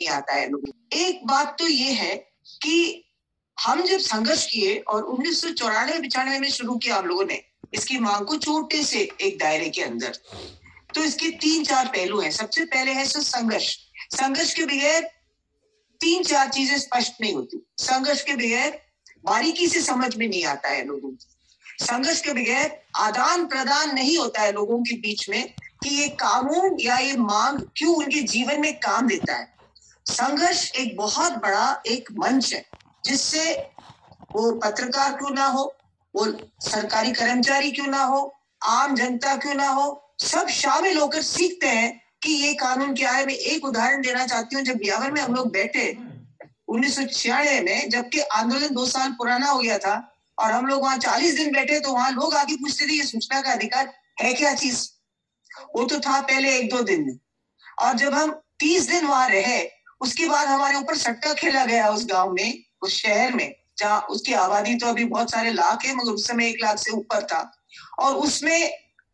नहीं आता है लोगों को। एक बात तो ये है कि हम जब संघर्ष किए और 1994-95 में शुरू किया हम लोगों ने इसकी मांग को छोटे से एक दायरे के अंदर, तो इसके 3-4 पहलू हैं। सबसे पहले है संघर्ष। संघर्ष के बगैर 3-4 चीजें स्पष्ट नहीं होती। संघर्ष के बगैर बारीकी से समझ में नहीं आता है लोगों को। संघर्ष के बगैर आदान प्रदान नहीं होता है लोगों के बीच में कि ये कानून या ये मांग क्यों उनके जीवन में काम देता है। संघर्ष एक बहुत बड़ा एक मंच है जिससे वो पत्रकार क्यों ना हो, वो सरकारी कर्मचारी क्यों ना हो, आम जनता क्यों ना हो, सब शामिल होकर सीखते हैं कि ये कानून क्या है। मैं एक उदाहरण देना चाहती हूँ। जब ब्यावर में हम लोग बैठे 1996 में, जबकि आंदोलन 2 साल पुराना हो गया था और हम लोग वहां 40 दिन बैठे, तो वहां लोग आगे पूछते थे ये सूचना का अधिकार है क्या चीज। वो तो था पहले 1-2 दिन में, और जब हम 30 दिन वहां रहे उसके बाद हमारे ऊपर सट्टा खेला गया उस गांव में, उस शहर में, जहाँ उसकी आबादी तो अभी बहुत सारे लाख है मगर उस समय 1 लाख से ऊपर था, और उसमें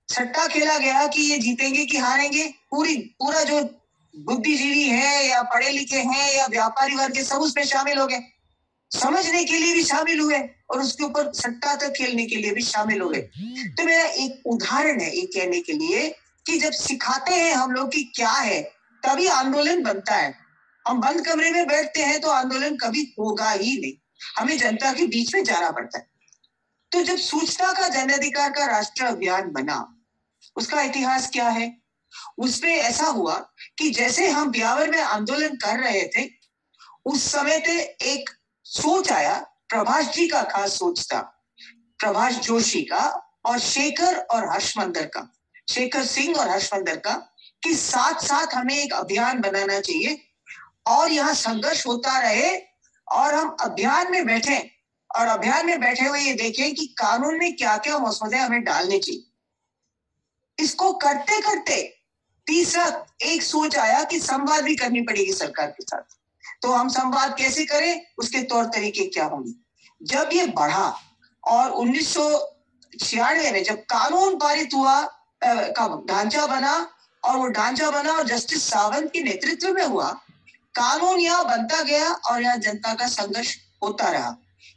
सट्टा खेला गया कि ये जीतेंगे कि हारेंगे। पूरा जो बुद्धिजीवी है या पढ़े लिखे हैं या व्यापारी वर्ग के सब उसमें शामिल हो गए, समझने के लिए भी शामिल हुए और उसके ऊपर सट्टा तक खेलने के लिए भी शामिल हो गए। तो मेरा एक उदाहरण है ये कहने के लिए कि जब सिखाते हैं हम लोग कि क्या है तभी आंदोलन बनता है। हम बंद कमरे में बैठते हैं तो आंदोलन कभी होगा ही नहीं, हमें जनता के बीच में जाना पड़ता है। तो जब सूचना का जन अधिकार का राष्ट्रीय अभियान बना, उसका इतिहास क्या है। उसमें ऐसा हुआ कि जैसे हम ब्यावर में आंदोलन कर रहे थे उस समय पे एक सोच आया, प्रभाष जी का खास सोच था, प्रभाष जोशी का और शेखर और हर्षमंदर का, शेखर सिंह और हर्षमंदर का, कि साथ साथ हमें एक अभियान बनाना चाहिए और यहाँ संघर्ष होता रहे और हम अभियान में बैठे, और अभियान में बैठे हुए ये देखें कि कानून में क्या क्या मसौदे हमें डालने चाहिए। इसको करते करते तीसरा एक सोच आया कि संवाद भी करनी पड़ेगी सरकार के साथ। तो हम संवाद कैसे करें, उसके तौर तरीके क्या होंगे। जब ये बढ़ा और 1996 में जब कानून पारित हुआ, का ढांचा बना, और वो ढांचा बना और जस्टिस सावंत के नेतृत्व में हुआ, कानून यहाँ बनता गया और यहाँ जनता का संघर्ष होता रहा।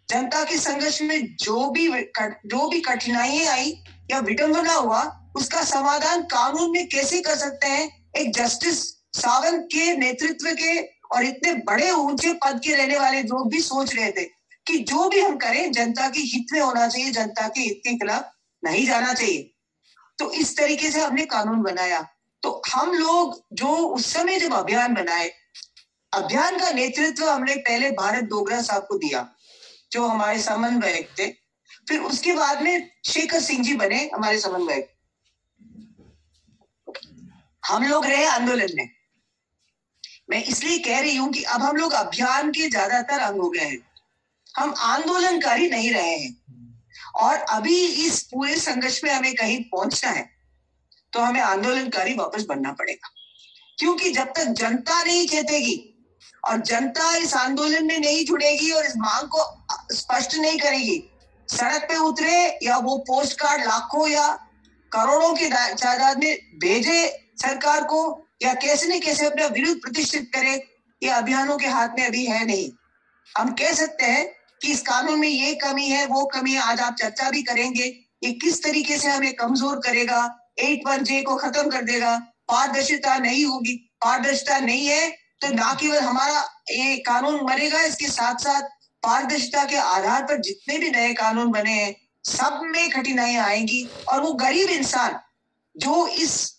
जनता के संघर्ष में जो भी कठिनाइयां आई या विडंबना हुआ, उसका समाधान कानून में कैसे कर सकते हैं। एक जस्टिस सावंत के नेतृत्व के और इतने बड़े ऊंचे पद के रहने वाले लोग भी सोच रहे थे कि जो भी हम करें जनता के हित में होना चाहिए, जनता के हित के खिलाफ नहीं जाना चाहिए। तो इस तरीके से हमने कानून बनाया। तो हम लोग जो उस समय जब अभियान बनाए, अभियान का नेतृत्व हमने पहले भारत डोगरा साहब को दिया जो हमारे समन्वयक थे, फिर उसके बाद में शेखर सिंह जी बने हमारे समन्वयक। हम लोग रहे आंदोलन में। मैं इसलिए कह रही हूं कि अब हम लोग अभियान के ज्यादातर अंग हो गए हैं, हम आंदोलनकारी नहीं रहे हैं, और अभी इस पूरे संघर्ष में हमें कहीं पहुंचना है तो हमें आंदोलनकारी वापस बनना पड़ेगा। क्योंकि जब तक जनता नहीं चेतेगी और जनता इस आंदोलन में नहीं जुड़ेगी और इस मांग को स्पष्ट नहीं करेगी, सड़क पे उतरे या वो पोस्ट कार्ड लाखों या करोड़ों की तादाद में भेजे सरकार को, या कैसे न कैसे अपना विरोध प्रतिष्ठित करे, ये अभियानों के हाथ में अभी है नहीं। हम कह सकते हैं कि इस कानून में ये कमी है, वो कमी है, आज आप चर्चा भी करेंगे, ये किस तरीके से हमें कमजोर करेगा, 81J को खत्म कर देगा, पारदर्शिता नहीं होगी। पारदर्शिता नहीं है तो ना केवल हमारा ये कानून मरेगा, इसके साथ साथ पारदर्शिता के आधार पर जितने भी नए कानून बने हैं सब में कठिनाइयां आएंगी, और वो गरीब इंसान जो इस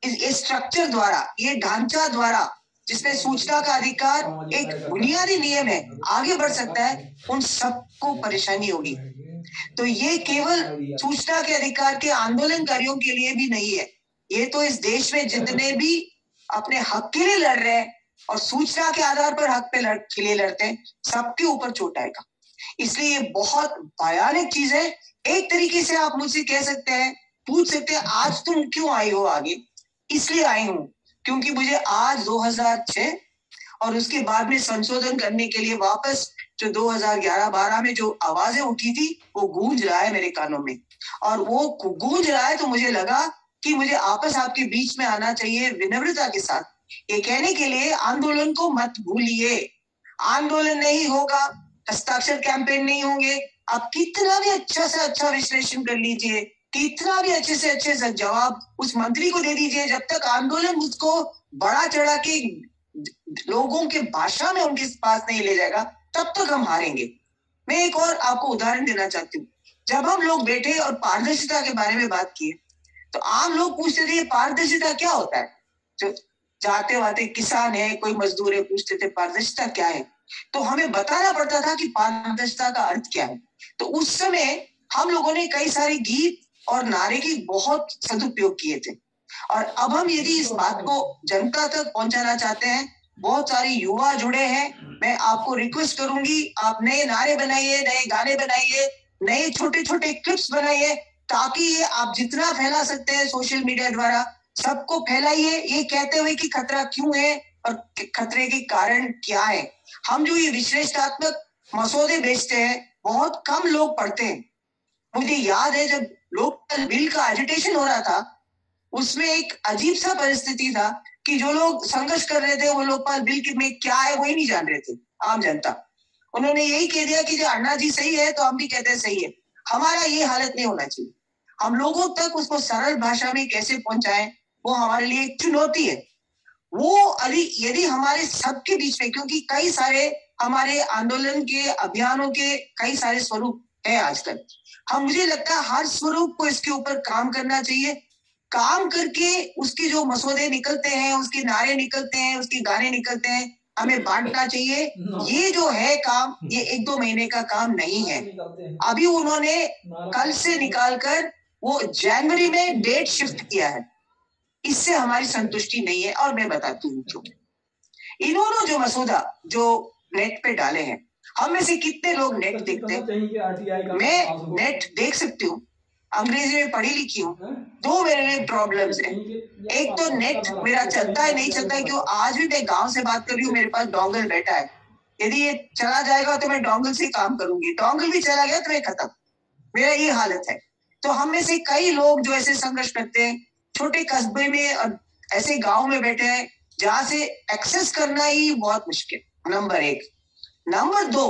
स्ट्रक्चर द्वारा, ये ढांचा द्वारा जिसमें सूचना का अधिकार एक बुनियादी नियम है, आगे बढ़ सकता है, उन सबको परेशानी होगी। तो ये केवल सूचना के अधिकार के आंदोलनकारियों के लिए भी नहीं है, ये तो इस देश में जितने भी अपने हक के लिए लड़ रहे हैं और सूचना के आधार पर हक के लिए लड़ते हैं, सबके ऊपर चोट आएगा। इसलिए ये बहुत भयानक चीज है। एक तरीके से आप मुझसे कह सकते हैं, पूछ सकते हैं आज तुम क्यों आई हो आगे। इसलिए आई हूं क्योंकि मुझे आज 2006 और उसके बाद में संशोधन करने के लिए वापस जो 2011-12 में जो आवाजें उठी थी वो गूंज रहा है मेरे कानों में, और वो गूंज रहा है तो मुझे लगा कि मुझे आपस आपके बीच में आना चाहिए विनम्रता के साथ, ये कहने के लिए आंदोलन को मत भूलिए। आंदोलन नहीं होगा, हस्ताक्षर कैंपेन नहीं होंगे, आप कितना भी अच्छा से अच्छा विश्लेषण कर लीजिए, कितना भी अच्छे से अच्छे से जवाब उस मंत्री को दे दीजिए, जब तक आंदोलन उसको बड़ा चढ़ा के लोगों के भाषा में उनके पास नहीं ले जाएगा, तब तक हम हारेंगे। मैं एक और आपको उदाहरण देना चाहती हूँ। जब हम लोग बैठे और पारदर्शिता के बारे में बात किए, तो आम लोग पूछते थे पारदर्शिता क्या होता है। जो जाते वाते किसान है, कोई मजदूर है, पूछते थे पारदर्शिता क्या है, तो हमें बताना पड़ता था कि पारदर्शिता का अर्थ क्या है। तो उस समय हम लोगों ने कई सारे गीत और नारे की बहुत सदुपयोग किए थे। और अब हम यदि इस बात को जनता तक पहुंचाना चाहते हैं, बहुत सारे युवा जुड़े हैं, मैं आपको रिक्वेस्ट करूंगी, आप नए नारे बनाइए, नए गाने बनाइए, नए छोटे छोटे क्लिप्स बनाइए, ताकि ये आप जितना फैला सकते हैं सोशल मीडिया द्वारा सबको फैलाइए, ये कहते हुए कि खतरा क्यों है और खतरे के कारण क्या है। हम जो ये विश्लेषणात्मक मसौदे बेचते हैं, बहुत कम लोग पढ़ते हैं। मुझे याद है जब लोकपाल बिल का एजिटेशन हो रहा था, उसमें एक अजीब सा परिस्थिति था कि जो लोग संघर्ष कर रहे थे वो लोकपाल बिल में क्या है वही नहीं जान रहे थे, आम जनता। उन्होंने यही कह दिया कि जो अन्ना जी सही है तो हम भी कहते हैं सही है। हमारा ये हालत नहीं होना चाहिए। हम लोगों तक उसको सरल भाषा में कैसे पहुंचाएं, वो हमारे लिए एक चुनौती है। वो यदि हमारे सबके बीच में, क्योंकि कई सारे हमारे आंदोलन के अभियानों के कई सारे स्वरूप है आजकल, हम मुझे लगता है हर स्वरूप को इसके ऊपर काम करना चाहिए। काम करके उसके जो मसौदे निकलते हैं, उसके नारे निकलते हैं, उसके गाने निकलते हैं, हमें बांटना चाहिए। ये जो है काम, ये 1-2 महीने का काम नहीं है। अभी उन्होंने कल से निकालकर वो जनवरी में डेट शिफ्ट किया है, इससे हमारी संतुष्टि नहीं है। और मैं बताती हूँ क्यों। इन्होंने जो मसौदा जो नेट पे डाले हैं, हम में से कितने लोग नेट देखते हैं? मैं नेट देख सकती हूँ, अंग्रेजी में पढ़ी लिखी हूँ। 2 मेरे प्रॉब्लम्स है। एक तो नेट मेरा चलता है नहीं चलता है, क्यों आज भी मैं गांव से बात कर रही हूँ, मेरे पास डोंगल बैठा है। यदि ये चला जाएगा तो मैं डोंगल से काम करूंगी, डोंगल भी चला गया तो मैं खत्म। मेरा ये हालत है। तो हम में से कई लोग जो ऐसे संघर्ष करते हैं, छोटे कस्बे में और ऐसे गांव में बैठे हैं जहां से एक्सेस करना ही बहुत मुश्किल, नंबर 1। नंबर 2,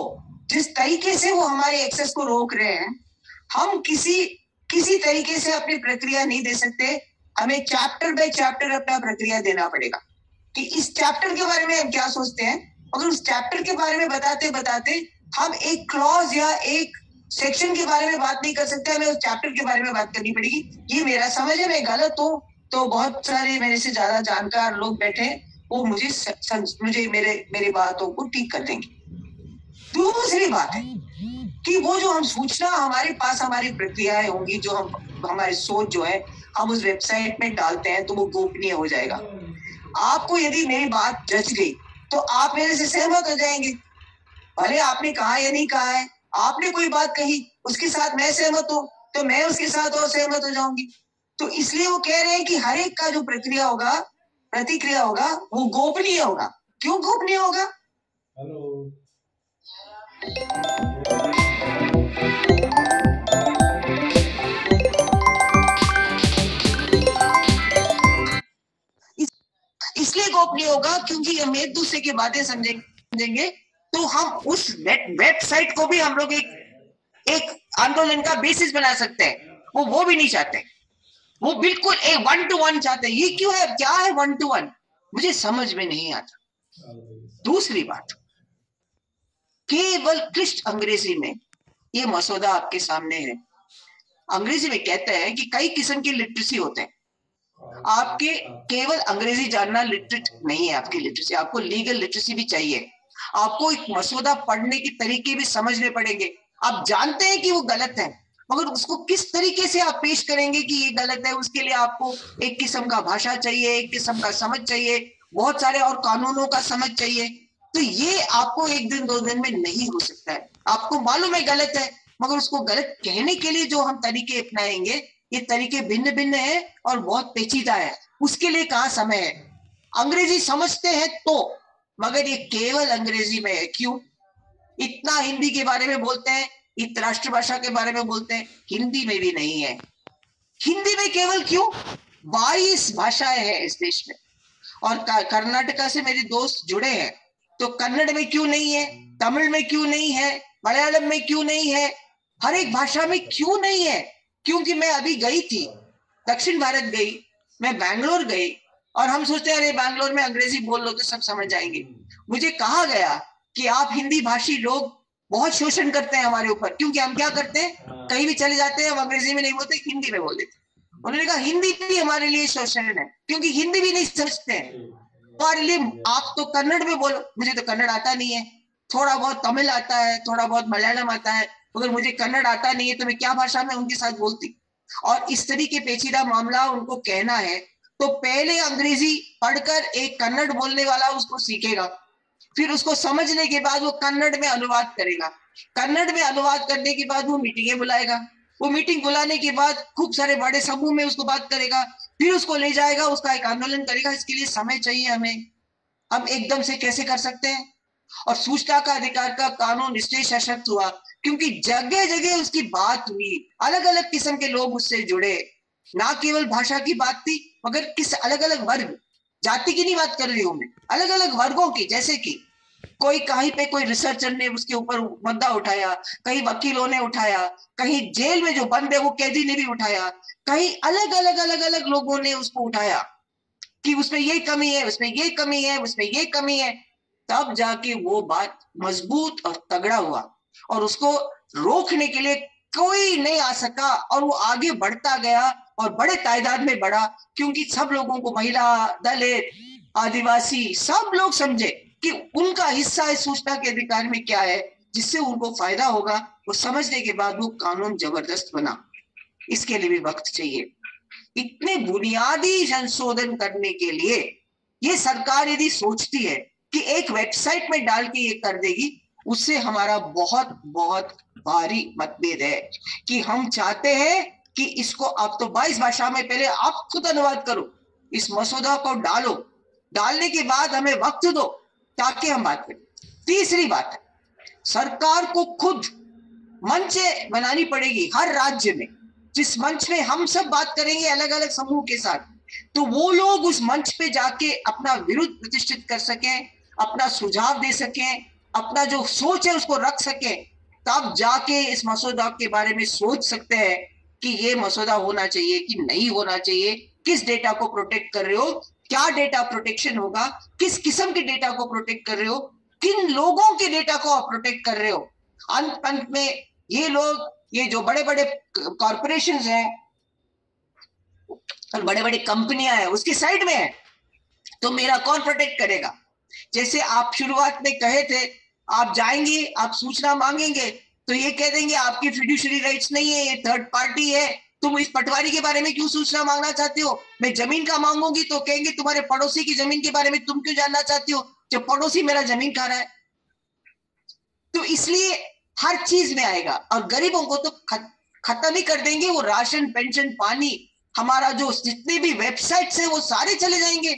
जिस तरीके से वो हमारे एक्सेस को रोक रहे हैं, हम किसी तरीके से अपनी प्रक्रिया नहीं दे सकते। हमें चैप्टर बाय चैप्टर अपना प्रक्रिया देना पड़ेगा कि इस चैप्टर के बारे में हम क्या सोचते हैं। अगर उस चैप्टर के बारे में बताते बताते हम एक क्लॉज या एक सेक्शन के बारे में बात नहीं कर सकते, हमें उस चैप्टर के बारे में बात करनी पड़ेगी। ये मेरा समझ है, मैं गलत हूँ तो बहुत सारे मेरे से ज्यादा जानकार लोग बैठे हैं, वो मुझे मेरे बातों को ठीक कर देंगे। दूसरी बात है कि वो जो हम सूचना हमारे पास, हमारी प्रक्रियाएं होंगी, जो हमारी सोच जो है हम उस वेबसाइट में डालते हैं, तो वो गोपनीय हो जाएगा। आपको यदि मेरी बात जच गई तो आप मेरे से सहमत हो जाएंगे, भले आपने कहा या नहीं कहा है। आपने कोई बात कही, उसके साथ मैं सहमत हूं तो मैं उसके साथ और सहमत हो जाऊंगी। तो इसलिए वो कह रहे हैं कि हर एक का जो प्रक्रिया होगा, प्रतिक्रिया होगा, वो गोपनीय होगा। क्यों गोपनीय होगा? हेलो, इसलिए गोपनीय होगा क्योंकि हम एक दूसरे की बातें समझेंगे तो हम उस वेबसाइट को भी हम लोग एक आंदोलन का बेसिस बना सकते हैं। वो भी नहीं चाहते, वो बिल्कुल एक 1-to-1 चाहते हैं। ये क्यों है? क्या है 1-to-1? मुझे समझ में नहीं आता। दूसरी बात, केवल क्लिष्ट अंग्रेजी में ये मसौदा आपके सामने है। अंग्रेजी में कहते हैं कि कई किस्म की लिटरेसी होते हैं। आपके केवल अंग्रेजी जानना लिटरेट नहीं है आपकी लिटरेसी, आपको लीगल लिटरेसी भी चाहिए। आपको एक मसौदा पढ़ने के तरीके भी समझने पड़ेंगे। आप जानते हैं कि वो गलत है, मगर उसको किस तरीके से आप पेश करेंगे कि ये गलत है, उसके लिए आपको एक किस्म का भाषा चाहिए, एक किस्म का समझ चाहिए, बहुत सारे और कानूनों का समझ चाहिए। तो ये आपको 1 दिन 2 दिन में नहीं हो सकता है। आपको मालूम है गलत है, मगर उसको गलत कहने के लिए जो हम तरीके अपनाएंगे, ये तरीके भिन्न भिन्न है और बहुत पेचीदा है। उसके लिए कहाँ समय है? अंग्रेजी समझते हैं तो, मगर ये केवल अंग्रेजी में है। क्यों? इतना हिंदी के बारे में बोलते हैं, इतना राष्ट्रभाषा के बारे में बोलते हैं, हिंदी में भी नहीं है। हिंदी में केवल क्यों? 22 भाषाएं हैं इस देश में, और कर्नाटका से मेरे दोस्त जुड़े हैं, तो कन्नड़ में क्यों नहीं है, तमिल में क्यों नहीं है, मलयालम में क्यों नहीं है, हर एक भाषा में क्यों नहीं है? क्योंकि मैं अभी गई थी, दक्षिण भारत गई, मैं बैंगलोर गई, और हम सोचते हैं अरे बैंगलोर में अंग्रेजी बोल लो तो सब समझ जाएंगे। मुझे कहा गया कि आप हिंदी भाषी लोग बहुत शोषण करते हैं हमारे ऊपर, क्योंकि हम क्या करते हैं, कहीं भी चले जाते हैं, हम अंग्रेजी में नहीं बोलते, हिंदी में बोल देते। उन्होंने कहा हिंदी भी हमारे लिए शोषण है, क्योंकि हिंदी भी नहीं समझते हैं हमारे लिए। आप तो कन्नड़ में बोलो, मुझे तो कन्नड़ आता नहीं है, थोड़ा बहुत तमिल आता है, थोड़ा बहुत मलयालम आता है, अगर मुझे कन्नड़ आता नहीं है तो मैं क्या भाषा में उनके साथ बोलती? और इस तरीके पेचीदा मामला उनको कहना है, तो पहले अंग्रेजी पढ़कर एक कन्नड़ बोलने वाला उसको सीखेगा, फिर उसको समझने के बाद वो कन्नड़ में अनुवाद करेगा, कन्नड़ में अनुवाद करने के बाद वो मीटिंगें बुलाएगा, वो मीटिंग बुलाने के बाद खूब सारे बड़े समूह में उसको बात करेगा, फिर उसको ले जाएगा, उसका एक आंदोलन करेगा। इसके लिए समय चाहिए हमें, हम एकदम से कैसे कर सकते हैं? और सूचना का अधिकार का कानून इसलिए सशक्त हुआ क्योंकि जगह जगह उसकी बात हुई, अलग अलग किस्म के लोग उससे जुड़े, ना केवल भाषा की बात थी, मगर किस अलग अलग वर्ग, जाति की नहीं बात कर रही हूं मैं, अलग अलग वर्गों की, जैसे कि कोई कहीं पे कोई रिसर्चर ने उसके ऊपर मुद्दा उठाया, कहीं वकीलों ने उठाया, कहीं जेल में जो बंद है वो कैदी ने भी उठाया, कहीं अलग अलग अलग अलग लोगों ने उसको उठाया कि उसमें ये कमी है, उसमें ये कमी है, उसमें ये कमी है। तब जाके वो बात मजबूत और तगड़ा हुआ, और उसको रोकने के लिए कोई नहीं आ सका, और वो आगे बढ़ता गया और बड़े तादाद में बढ़ा, क्योंकि सब लोगों को, महिला, दलित, आदिवासी, सब लोग समझे कि उनका हिस्सा इस सूचना के अधिकार में क्या है, जिससे उनको फायदा होगा। वो समझने के बाद वो कानून जबरदस्त बना। इसके लिए भी वक्त चाहिए। इतने बुनियादी संशोधन करने के लिए ये सरकार यदि सोचती है कि एक वेबसाइट में डाल के ये कर देगी, उससे हमारा बहुत बहुत भारी मतभेद है। कि हम चाहते हैं कि इसको आप तो 22 भाषा में, पहले आप खुद अनुवाद करो, इस मसौदा को डालो, डालने के बाद हमें वक्त दो ताकि हम बात करें। तीसरी बात है, सरकार को खुद मंचें बनानी पड़ेगी हर राज्य में, जिस मंच में हम सब बात करेंगे अलग अलग समूह के साथ, तो वो लोग उस मंच पे जाके अपना विरोध प्रतिष्ठित कर सकें, अपना सुझाव दे सकें, अपना जो सोच है उसको रख सकें। तब जाके इस मसौदा के बारे में सोच सकते हैं कि ये मसौदा होना चाहिए कि नहीं होना चाहिए, किस डेटा को प्रोटेक्ट कर रहे हो, क्या डेटा प्रोटेक्शन होगा, किस किस्म के डेटा को प्रोटेक्ट कर रहे हो, किन लोगों के डेटा को आप प्रोटेक्ट कर रहे हो। अंत में ये लोग, ये जो बड़े बड़े कॉर्पोरेशंस हैं और बड़े बड़े कंपनियां हैं उसकी साइड में है, तो मेरा कौन प्रोटेक्ट करेगा? जैसे आप शुरुआत में कहे थे, आप जाएंगे, आप सूचना मांगेंगे तो ये कह देंगे आपकी फिड्यूशरी राइट्स नहीं है, ये थर्ड पार्टी है, तुम इस पटवारी के बारे में क्यों सूचना मांगना चाहते हो? मैं जमीन का मांगूंगी तो कहेंगे तुम्हारे पड़ोसी की जमीन के बारे में तुम क्यों जानना चाहते हो, जब पड़ोसी मेरा जमीन खा रहा है। तो इसलिए हर चीज में आएगा, और गरीबों को तो खत्म ही कर देंगे। वो राशन, पेंशन, पानी, हमारा जो जितने भी वेबसाइट्स हैं वो सारे चले जाएंगे,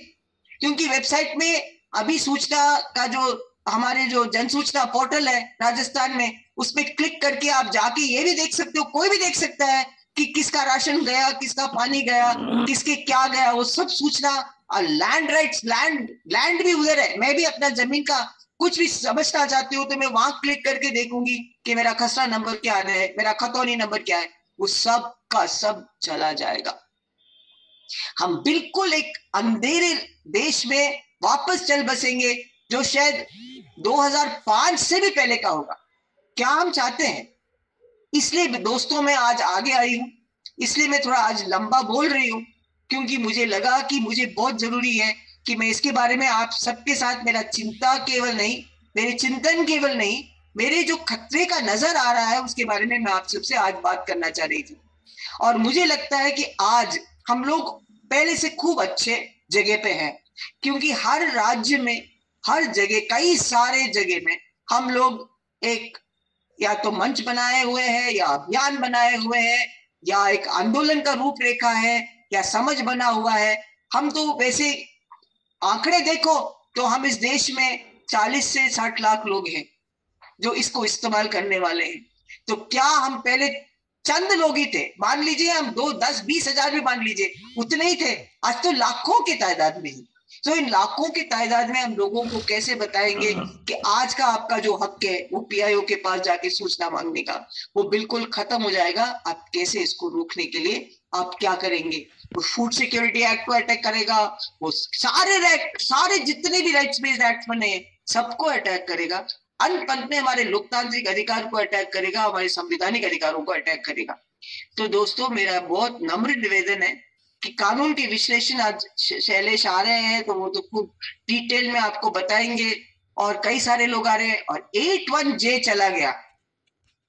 क्योंकि वेबसाइट में अभी सूचना का जो हमारे जो जन सूचना पोर्टल है राजस्थान में, उसमें क्लिक करके आप जाके ये भी देख सकते हो, कोई भी देख सकता है कि किसका राशन गया, किसका पानी गया, किसके क्या गया, वो सब सूचना। लैंड राइट्स, लैंड भी उधर है। मैं भी अपना जमीन का कुछ भी समझना चाहती हूँ तो मैं वहां क्लिक करके देखूंगी कि मेरा खसरा नंबर क्या है, मेरा खतौनी नंबर क्या है, वो सब का सब चला जाएगा। हम बिल्कुल एक अंधेरे देश में वापस चल बसेंगे, जो शायद 2005 से भी पहले का होगा। क्या हम चाहते हैं? इसलिए दोस्तों मैं आज आगे आई हूं, इसलिए मैं थोड़ा आज लंबा बोल रही हूं, क्योंकि मुझे लगा कि मुझे बहुत जरूरी है कि मैं इसके बारे में आप सबके साथ, मेरा चिंता केवल नहीं, मेरे चिंतन केवल नहीं, मेरे जो खतरे का नजर आ रहा है उसके बारे में मैं आप सबसे आज बात करना चाह रही थी। और मुझे लगता है कि आज हम लोग पहले से खूब अच्छे जगह पे हैं, क्योंकि हर राज्य में, हर जगह, कई सारे जगह में हम लोग एक या तो मंच बनाए हुए हैं, या अभियान बनाए हुए हैं, या एक आंदोलन का रूपरेखा है, या समझ बना हुआ है। हम तो वैसे आंकड़े देखो तो हम इस देश में 40 से 60 लाख लोग हैं जो इसको इस्तेमाल करने वाले हैं। तो क्या हम पहले चंद लोग ही थे? मान लीजिए हम 2, 10, 20 हजार भी मान लीजिए, उतने ही थे। आज तो लाखों की तादाद में ही तो इन लाखों की तादाद में हम लोगों को कैसे बताएंगे कि आज का आपका जो हक है वो पीआईओ के पास जाके सूचना मांगने का, वो बिल्कुल खत्म हो जाएगा। आप कैसे इसको रोकने के लिए आप क्या करेंगे? वो फूड सिक्योरिटी एक्ट को अटैक करेगा, वो सारे जितने भी राइट्स बेस्ड एक्ट बने सबको अटैक करेगा, अंत पंत में हमारे लोकतांत्रिक अधिकार को अटैक करेगा, हमारे संवैधानिक अधिकारों को अटैक करेगा। तो दोस्तों, मेरा बहुत नम्र निवेदन है कि कानून के विश्लेषण आज शैलेश आ रहे हैं तो वो तो खूब डिटेल में आपको बताएंगे, और कई सारे लोग आ रहे हैं, और 81J चला गया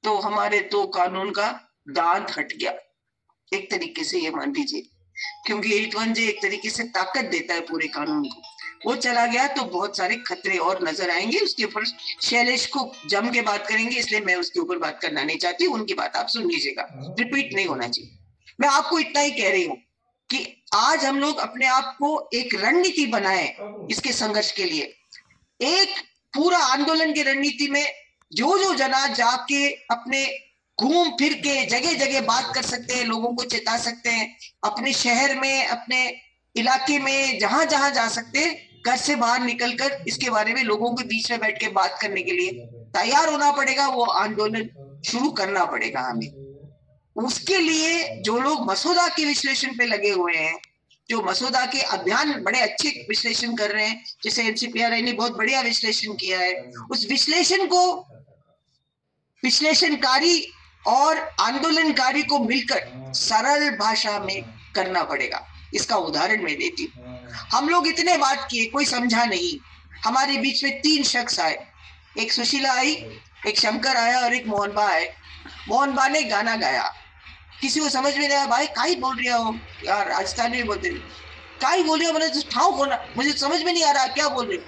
तो हमारे तो कानून का दांत हट गया एक तरीके से, ये मान लीजिए, क्योंकि 81J एक तरीके से ताकत देता है पूरे कानून को। वो चला गया तो बहुत सारे खतरे और नजर आएंगे। उसके ऊपर शैलेश को जम के बात करेंगे, इसलिए मैं उसके ऊपर बात करना नहीं चाहती। उनकी बात आप सुन लीजिएगा, रिपीट नहीं होना चाहिए। मैं आपको इतना ही कह रही हूँ कि आज हम लोग अपने आप को एक रणनीति बनाए इसके संघर्ष के लिए, एक पूरा आंदोलन की रणनीति में जो जो जना जाके अपने घूम फिर के जगह जगह बात कर सकते हैं, लोगों को चेता सकते हैं, अपने शहर में, अपने इलाके में, जहां जहां जा सकते हैं, घर से बाहर निकलकर इसके बारे में लोगों के बीच में बैठ के बात करने के लिए तैयार होना पड़ेगा। वो आंदोलन शुरू करना पड़ेगा हमें। उसके लिए जो लोग मसौदा के विश्लेषण पे लगे हुए हैं, जो मसौदा के अभियान बड़े अच्छे विश्लेषण कर रहे हैं, जैसे एनसीपीआरआई ने बहुत बढ़िया विश्लेषण किया है, उस विश्लेषण को विश्लेषणकारी और आंदोलनकारी को मिलकर सरल भाषा में करना पड़ेगा। इसका उदाहरण मैं देती हूँ। हम लोग इतने बात किए, कोई समझा नहीं। हमारे बीच में 3 शख्स आए, एक सुशीला आई, एक शंकर आया और एक मोहन बा आए। मोहन बा ने गाना गाया, किसी को समझ में नहीं आया। भाई काई बोल रही हो यार, राजस्थानी में बोलते काई बोल रही हो, मैंने ठाव बोला, मुझे समझ में नहीं आ रहा क्या बोल रही।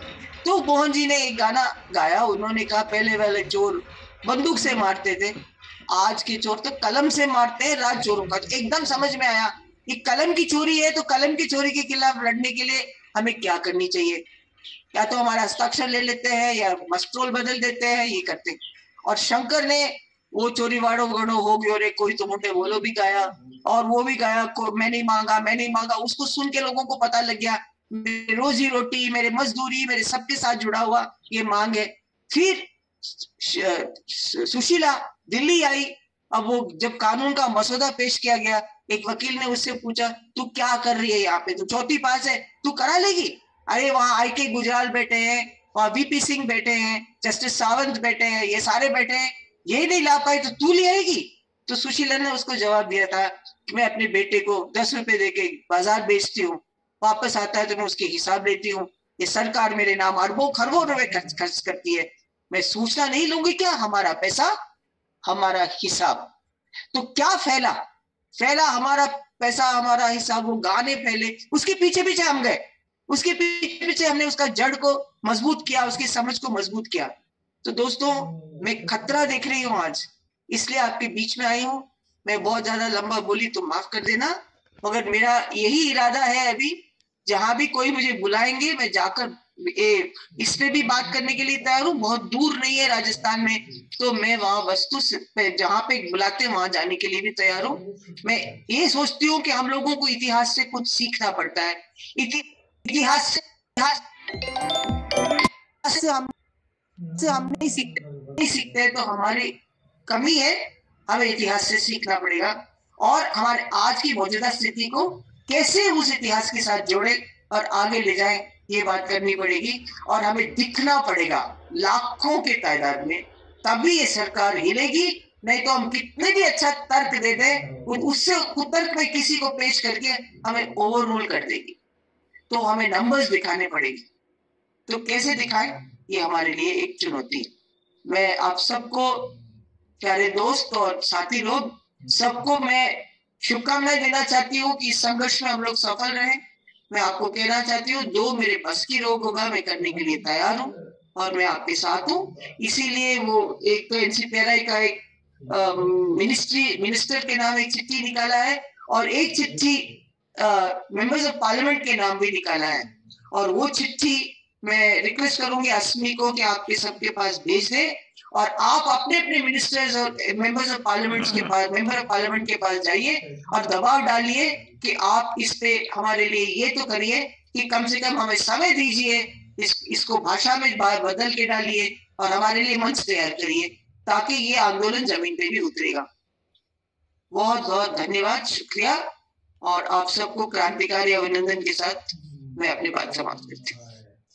तो मोहन जी ने एक गाना गाया, उन्होंने कहा पहले वाले चोर बंदूक से मारते थे, आज के चोर तो कलम से मारते हैं राज चोरों का। एकदम समझ में आया कि कलम की चोरी है, तो कलम की चोरी के खिलाफ लड़ने के लिए हमें क्या करनी चाहिए, या तो हमारा हस्ताक्षर ले लेते हैं या मस्ट्रोल बदल देते हैं, ये करते हैं। और शंकर ने वो चोरी वाड़ो गणो हो गयो रे कोई तो मुंडे बोलो भी गाया, और वो भी गाया मैं नहीं मांगा। उसको सुन के लोगों को पता लग गया मेरी रोजी रोटी, मेरे मजदूरी, मेरे सबके साथ जुड़ा हुआ ये मांग है। फिर सुशीला दिल्ली आई। अब वो जब कानून का मसौदा पेश किया गया, एक वकील ने उससे पूछा तू क्या कर रही है यहाँ पे, तू चौथी पास है, तू करा लेगी? अरे वहां IK गुजराल बैठे हैं, वहां VP सिंह बैठे हैं, जस्टिस सावंत बैठे हैं, ये सारे बैठे हैं, ये नहीं ला पाई तो तू ले आएगी? तो सुशीला ने उसको जवाब दिया था कि मैं अपने बेटे को 10 रुपए देके बाजार बेचती हूँ, वापस आता है तो मैं उसके हिसाब लेती हूँ। ये सरकार मेरे नाम अरबों खरबों रुपए खर्च करती है, मैं सूचना नहीं लूंगी क्या? हमारा पैसा हमारा हिसाब। तो क्या फैला हमारा पैसा हमारा हिसाब, वो गाने फैले, उसके पीछे पीछे हम गए, उसके पीछे पीछे हमने उसका जड़ को मजबूत किया, उसकी समझ को मजबूत किया। तो दोस्तों, मैं खतरा देख रही हूँ आज, इसलिए आपके बीच में आई हूँ। मैं बहुत ज्यादा लंबा बोली तो माफ कर देना, मगर मेरा यही इरादा है, अभी जहां भी कोई मुझे बुलाएंगे मैं जाकर इस पे भी बात करने के लिए तैयार हूँ। बहुत दूर नहीं है राजस्थान में, तो मैं वहां वस्तु जहां पे बुलाते वहां जाने के लिए भी तैयार हूँ। मैं ये सोचती हूँ कि हम लोगों को इतिहास से कुछ सीखना पड़ता है। इतिहास से हम नहीं सीखते तो हमारी कमी है, हमें इतिहास से सीखना पड़ेगा, और हमारे आज की मौजूदा स्थिति को कैसे उस इतिहास के साथ जोड़े और आगे ले जाए, ये बात करनी पड़ेगी। और हमें दिखना पड़ेगा लाखों के तादाद में, तभी ये सरकार हिलेगी। नहीं तो हम कितने भी अच्छा तर्क दे दें, उससे कुतर्क में किसी को पेश करके हमें ओवर रूल कर देगी। तो हमें नंबर्स दिखाने पड़ेगी। तो कैसे दिखाएं, ये हमारे लिए एक चुनौती है। मैं आप सबको, प्यारे दोस्त और साथी लोग, सबको मैं शुभकामनाएं देना चाहती हूँ कि इस संघर्ष में हम लोग सफल रहें। मैं आपको कहना चाहती हूँ, जो मेरे बस की रोग होगा मैं करने के लिए तैयार हूँ, और मैं आपके साथ हूँ। इसीलिए वो एक तो एनसीपीआरआई का एक मिनिस्टर के नाम एक चिट्ठी निकाला है, और एक चिट्ठी मेंबर्स ऑफ पार्लियामेंट के नाम भी निकाला है। और वो चिट्ठी मैं रिक्वेस्ट करूंगी अस्मी को कि आपके सबके पास भेज दे, और आप अपने अपने मिनिस्टर्स और मेंबर्स ऑफ पार्लियामेंट के पास, मेंबर ऑफ पार्लियामेंट के पास जाइए और दबाव डालिए कि आप इस पे हमारे लिए ये तो करिए कि कम से कम हमें समय दीजिए, इसको भाषा में बदल के डालिए और हमारे लिए मंच तैयार करिए, ताकि ये आंदोलन जमीन पे भी उतरेगा। बहुत बहुत धन्यवाद, शुक्रिया, और आप सबको क्रांतिकारी अभिनंदन के साथ मैं अपनी बात समाप्त करती हूँ।